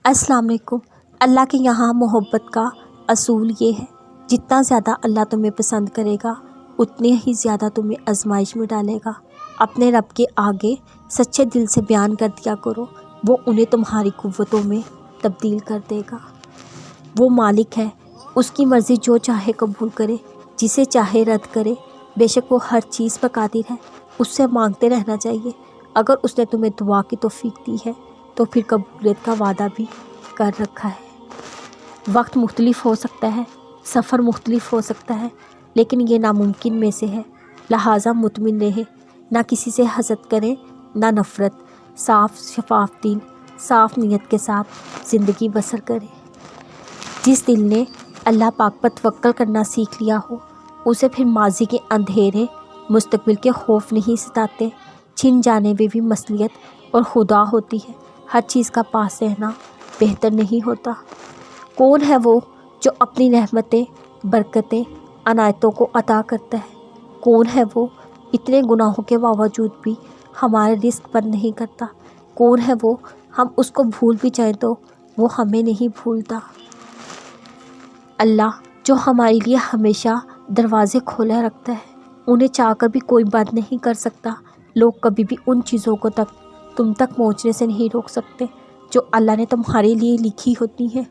السلام علیکم۔ اللہ کے یہاں محبت کا اصول یہ ہے، جتنا زیادہ اللہ تمہیں پسند کرے گا اتنے ہی زیادہ تمہیں آزمائش میں ڈالے گا۔ اپنے رب کے آگے سچے دل سے بیان کر دیا کرو، وہ انہیں تمہاری قوتوں میں تبدیل کر دے گا۔ وہ مالک ہے، اس کی مرضی جو چاہے قبول کرے، جسے چاہے رد کرے۔ بے شک وہ ہر چیز پر قادر ہے، اس سے مانگتے رہنا چاہیے۔ اگر اس نے تمہیں دعا کی توفیق دی ہے تو پھر قبولیت کا وعدہ بھی کر رکھا ہے۔ وقت مختلف ہو سکتا ہے، سفر مختلف ہو سکتا ہے، لیکن یہ ناممکن میں سے ہے۔ لہٰذا مطمئن رہیں، نہ کسی سے حسد کریں، نہ نفرت۔ صاف شفاف دل، صاف نیت کے ساتھ زندگی بسر کریں۔ جس دل نے اللہ پاک پر توکل کرنا سیکھ لیا ہو، اسے پھر ماضی کے اندھیرے مستقبل کے خوف نہیں ستاتے۔ چھن جانے میں بھی مصلحت اور خدا ہوتی ہے، ہر چیز کا پاس رہنا بہتر نہیں ہوتا۔ کون ہے وہ جو اپنی رحمتیں، برکتیں، عنایتوں کو عطا کرتا ہے؟ کون ہے وہ اتنے گناہوں کے باوجود بھی ہمارے رزق بند نہیں کرتا؟ کون ہے وہ ہم اس کو بھول بھی جائیں تو وہ ہمیں نہیں بھولتا؟ اللہ جو ہمارے لیے ہمیشہ دروازے کھولے رکھتا ہے، انہیں چاہ کر بھی کوئی بند نہیں کر سکتا۔ لوگ کبھی بھی ان چیزوں کو تم تک پہنچنے سے نہیں روک سکتے جو اللہ نے تمہارے لیے لکھی ہوتی ہیں۔